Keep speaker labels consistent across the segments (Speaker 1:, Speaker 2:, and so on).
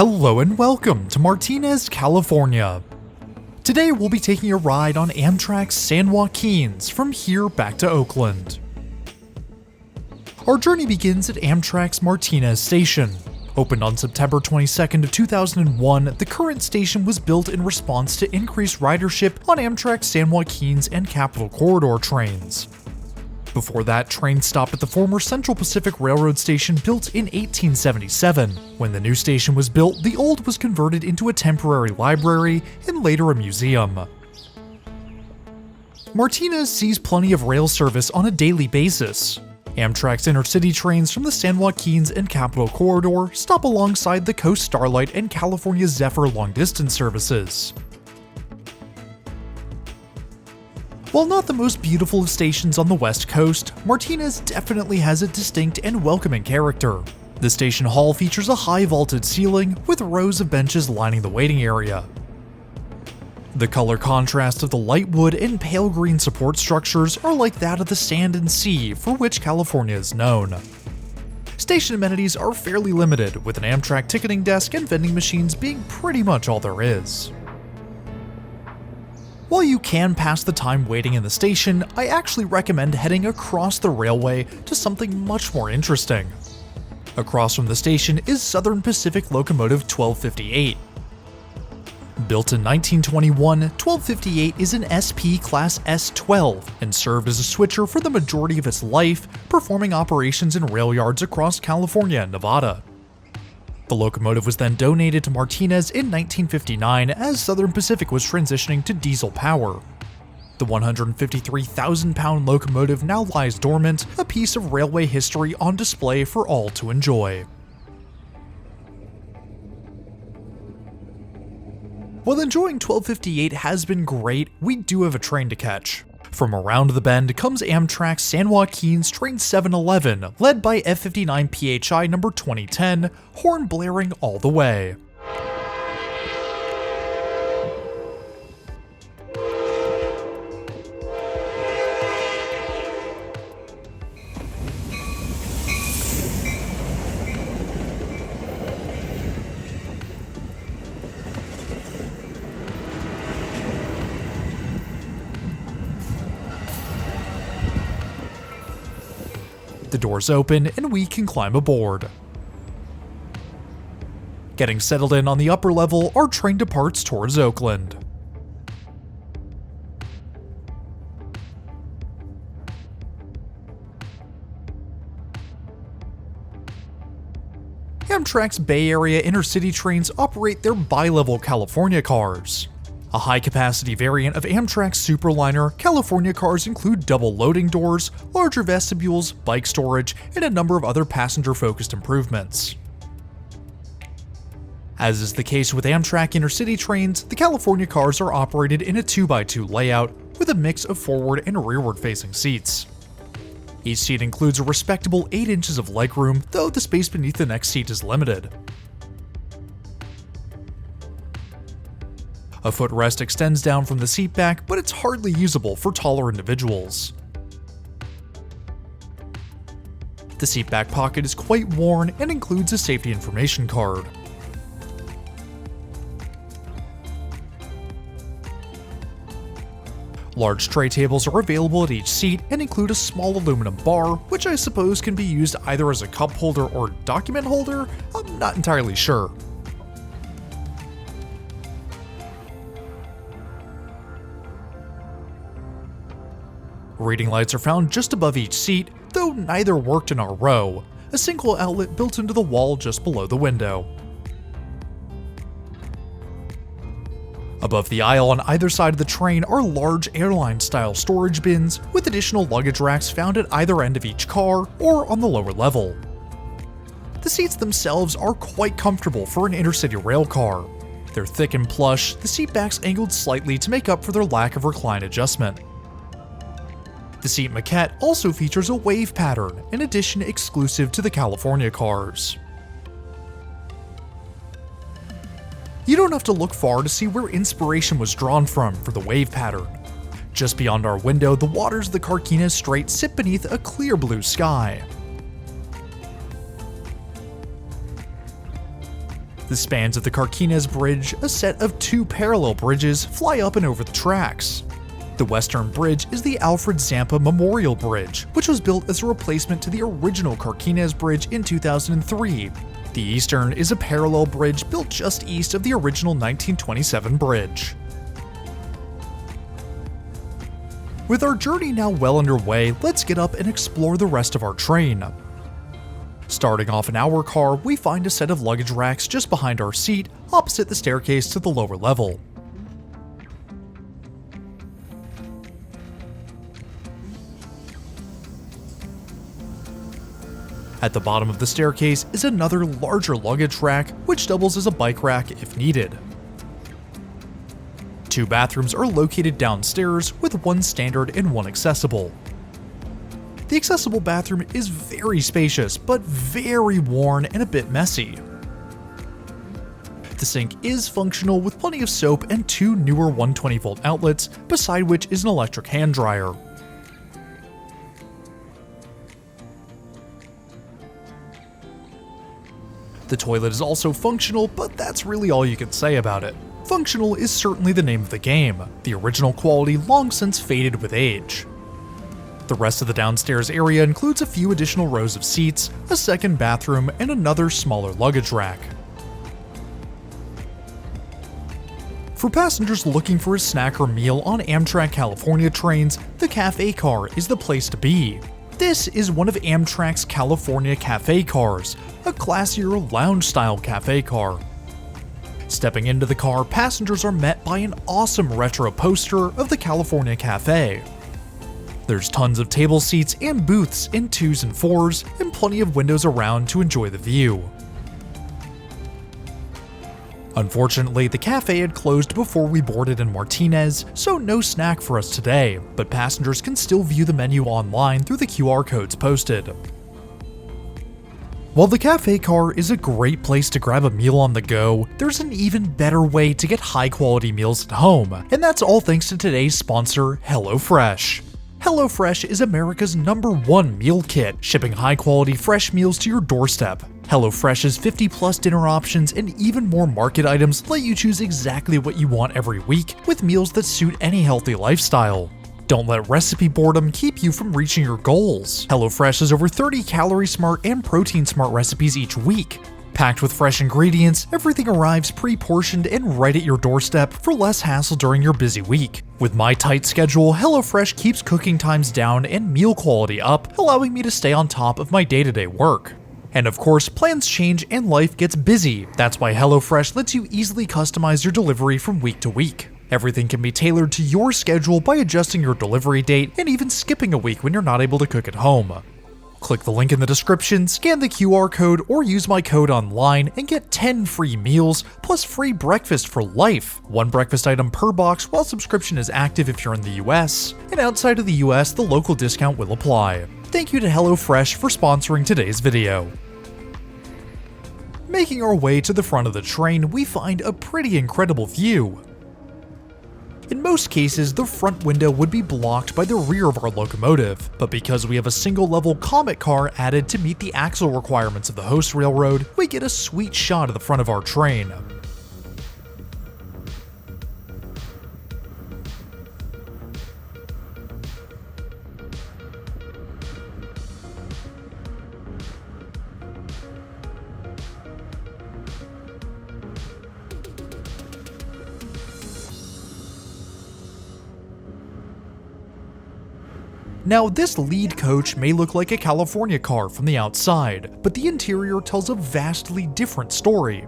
Speaker 1: Hello and welcome to Martinez, California. Today we'll be taking a ride on Amtrak San Joaquins from here back to Oakland. Our journey begins at Amtrak's Martinez station. Opened on September 22nd of 2001, the current station was built in response to increased ridership on Amtrak San Joaquins and Capital Corridor trains. Before that, trains stopped at the former Central Pacific Railroad station built in 1877. When the new station was built, the old was converted into a temporary library and later a museum. Martinez sees plenty of rail service on a daily basis. Amtrak's INTERCITY trains from the San Joaquins and Capital Corridor stop alongside the Coast Starlight and California Zephyr long-distance services. While not the most beautiful of stations on the West Coast, Martinez definitely has a distinct and welcoming character. The station hall features a high vaulted ceiling with rows of benches lining the waiting area. The color contrast of the light wood and pale green support structures are like that of the sand and sea for which California is known. Station amenities are fairly limited, with an Amtrak ticketing desk and vending machines being pretty much all there is. While you can pass the time waiting in the station, I actually recommend heading across the railway to something much more interesting. Across from the station is Southern Pacific Locomotive 1258. Built in 1921, 1258 is an SP Class S12 and served as a switcher for the majority of its life, performing operations in rail yards across California and Nevada. The locomotive was then donated to Martinez in 1959 as Southern Pacific was transitioning to diesel power. The 153,000-pound locomotive now lies dormant, a piece of railway history on display for all to enjoy. While enjoying 1258 has been great, we do have a train to catch. From around the bend comes Amtrak San Joaquins Train 711, led by F59 PHI number 2010, horn blaring all the way. The doors open and we can climb aboard. Getting settled in on the upper level, our train departs towards Oakland. Amtrak's Bay Area intercity trains operate their bi-level California cars. A high-capacity variant of Amtrak's Superliner, California cars include double loading doors, larger vestibules, bike storage, and a number of other passenger-focused improvements. As is the case with Amtrak intercity trains, the California cars are operated in a 2x2 layout with a mix of forward and rearward-facing seats. Each seat includes a respectable 8 inches of legroom, though the space beneath the next seat is limited. A footrest extends down from the seat back, but it's hardly usable for taller individuals. The seat back pocket is quite worn and includes a safety information card. Large tray tables are available at each seat and include a small aluminum bar, which I suppose can be used either as a cup holder or document holder. I'm not entirely sure. Reading lights are found just above each seat, though neither worked in our row, a single outlet built into the wall just below the window. Above the aisle on either side of the train are large airline-style storage bins, with additional luggage racks found at either end of each car or on the lower level. The seats themselves are quite comfortable for an intercity rail car. They're thick and plush, the seat backs angled slightly to make up for their lack of recline adjustment. The seat maquette also features a wave pattern, an addition exclusive to the California cars. You don't have to look far to see where inspiration was drawn from for the wave pattern. Just beyond our window, the waters of the Carquinez Strait sit beneath a clear blue sky. The spans of the Carquinez Bridge, a set of 2 parallel bridges, fly up and over the tracks. The western bridge is the Alfred Zampa Memorial Bridge, which was built as a replacement to the original Carquinez Bridge in 2003. The eastern is a parallel bridge built just east of the original 1927 bridge. With our journey now well underway, let's get up and explore the rest of our train. Starting off in our car, we find a set of luggage racks just behind our seat, opposite the staircase to the lower level. At the bottom of the staircase is another larger luggage rack, which doubles as a bike rack if needed. 2 bathrooms are located downstairs, with 1 standard and 1 accessible. The accessible bathroom is very spacious, but very worn and a bit messy. The sink is functional with plenty of soap and 2 newer 120-volt outlets, beside which is an electric hand dryer. The toilet is also functional, but that's really all you can say about it. Functional is certainly the name of the game, the original quality long since faded with age. The rest of the downstairs area includes a few additional rows of seats, a second bathroom, and another smaller luggage rack. For passengers looking for a snack or meal on Amtrak California trains, the cafe car is the place to be. This is one of Amtrak's California cafe cars, a classier lounge-style cafe car. Stepping into the car, passengers are met by an awesome retro poster of the California Cafe. There's tons of table seats and booths in 2s and 4s, and plenty of windows around to enjoy the view. Unfortunately, the cafe had closed before we boarded in Martinez, so no snack for us today, but passengers can still view the menu online through the QR codes posted. While the cafe car is a great place to grab a meal on the go, there's an even better way to get high-quality meals at home, and that's all thanks to today's sponsor, HelloFresh. HelloFresh is America's #1 meal kit, shipping high-quality fresh meals to your doorstep. HelloFresh's 50-plus dinner options and even more market items let you choose exactly what you want every week, with meals that suit any healthy lifestyle. Don't let recipe boredom keep you from reaching your goals. HelloFresh has over 30 calorie-smart and protein-smart recipes each week. Packed with fresh ingredients, everything arrives pre-portioned and right at your doorstep for less hassle during your busy week. With my tight schedule, HelloFresh keeps cooking times down and meal quality up, allowing me to stay on top of my day-to-day work. And of course, plans change and life gets busy. That's why HelloFresh lets you easily customize your delivery from week to week. Everything can be tailored to your schedule by adjusting your delivery date and even skipping a week when you're not able to cook at home. Click the link in the description, scan the QR code, or use my code online and get 10 free meals plus free breakfast for life. 1 breakfast item per box while subscription is active if you're in the US, and outside of the US, the local discount will apply. Thank you to HelloFresh for sponsoring today's video. Making our way to the front of the train, we find a pretty incredible view. In most cases, the front window would be blocked by the rear of our locomotive, but because we have a single-level Comet car added to meet the axle requirements of the host railroad, we get a sweet shot of the front of our train. Now, this lead coach may look like a California car from the outside, but the interior tells a vastly different story.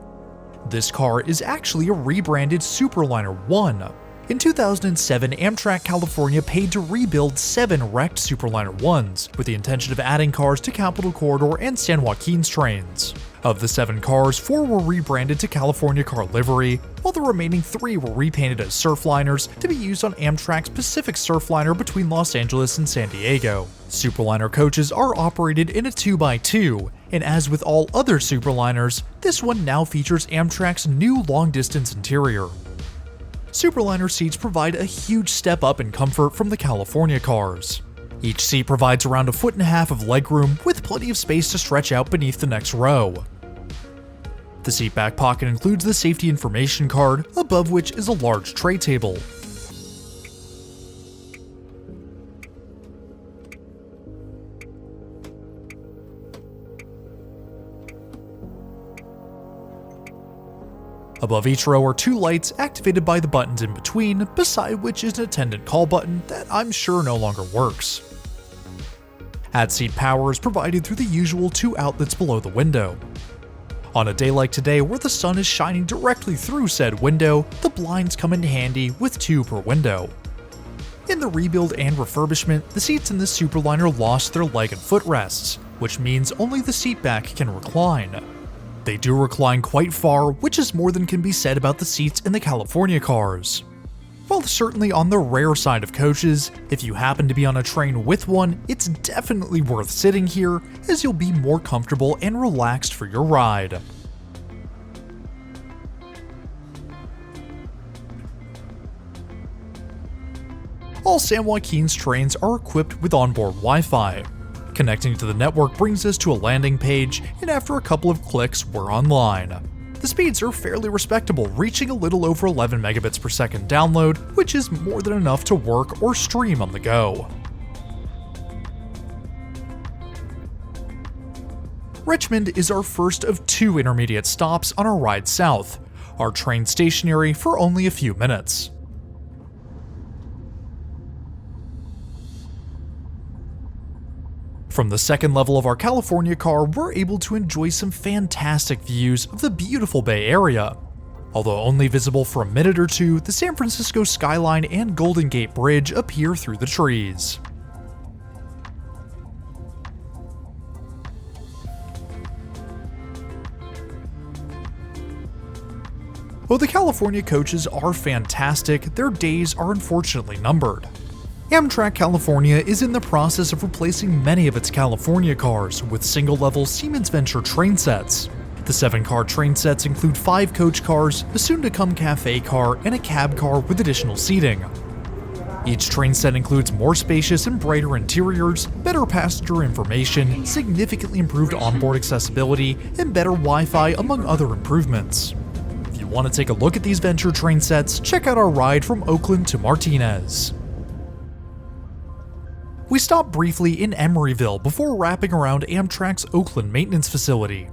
Speaker 1: This car is actually a rebranded Superliner 1. In 2007, Amtrak California paid to rebuild 7 wrecked Superliner 1s, with the intention of adding cars to Capital Corridor and San Joaquins trains. Of the 7 cars, 4 were rebranded to California car livery, while the remaining 3 were repainted as Surfliners to be used on Amtrak's Pacific Surfliner between Los Angeles and San Diego. Superliner coaches are operated in a 2x2, and as with all other Superliners, this one now features Amtrak's new long-distance interior. Superliner seats provide a huge step up in comfort from the California cars. Each seat provides around 1.5 feet of legroom with plenty of space to stretch out beneath the next row. The seat back pocket includes the safety information card, above which is a large tray table. Above each row are 2 lights activated by the buttons in between, beside which is an attendant call button that I'm sure no longer works. At-seat power is provided through the usual 2 outlets below the window. On a day like today where the sun is shining directly through said window, the blinds come in handy with 2 per window. In the rebuild and refurbishment, the seats in this Superliner lost their leg and footrests, which means only the seat back can recline. They do recline quite far, which is more than can be said about the seats in the California cars. While certainly on the rare side of coaches, if you happen to be on a train with one, it's definitely worth sitting here, as you'll be more comfortable and relaxed for your ride. All San Joaquins trains are equipped with onboard Wi-Fi. Connecting to the network brings us to a landing page, and after a couple of clicks, we're online. The speeds are fairly respectable, reaching a little over 11 megabits per second download, which is more than enough to work or stream on the go. Richmond is our first of 2 intermediate stops on our ride south. Our train stationary for only a few minutes. From the second level of our California car, we're able to enjoy some fantastic views of the beautiful Bay Area. Although only visible for a minute or two, the San Francisco skyline and Golden Gate Bridge appear through the trees. Though the California coaches are fantastic, their days are unfortunately numbered. Amtrak California is in the process of replacing many of its California cars with single-level Siemens Venture train sets. The 7-car train sets include 5 coach cars, a soon-to-come cafe car, and a cab car with additional seating. Each train set includes more spacious and brighter interiors, better passenger information, significantly improved onboard accessibility, and better Wi-Fi, among other improvements. If you want to take a look at these Venture train sets, check out our ride from Oakland to Martinez. We stop briefly in Emeryville before wrapping around Amtrak's Oakland maintenance facility.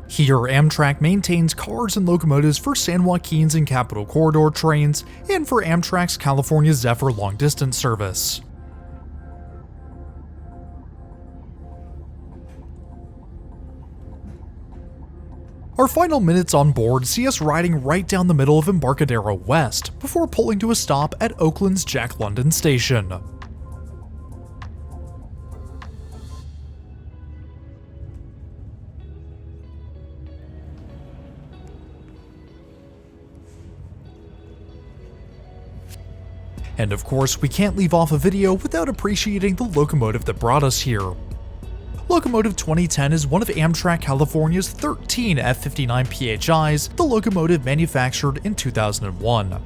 Speaker 1: Here, Amtrak maintains cars and locomotives for San Joaquins and Capital Corridor trains, and for Amtrak's California Zephyr long-distance service. Our final minutes on board see us riding right down the middle of Embarcadero West, before pulling to a stop at Oakland's Jack London Station. And of course, we can't leave off a video without appreciating the locomotive that brought us here. Locomotive 2010 is one of Amtrak California's 13 F59 PHIs, the locomotive manufactured in 2001.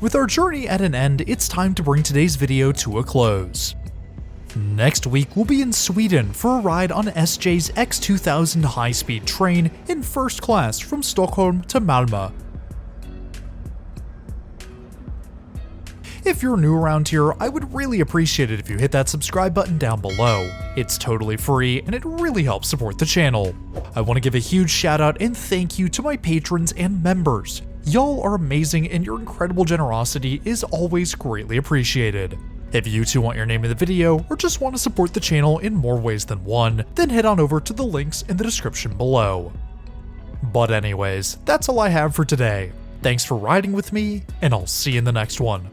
Speaker 1: With our journey at an end, it's time to bring today's video to a close. Next week, we'll be in Sweden for a ride on SJ's X2000 high-speed train in first class from Stockholm to Malmö. If you're new around here, I would really appreciate it if you hit that subscribe button down below. It's totally free and it really helps support the channel. I want to give a huge shout out and thank you to my patrons and members. Y'all are amazing and your incredible generosity is always greatly appreciated. If you too want your name in the video or just want to support the channel in more ways than one, then head on over to the links in the description below. But anyways, that's all I have for today. Thanks for riding with me, and I'll see you in the next one.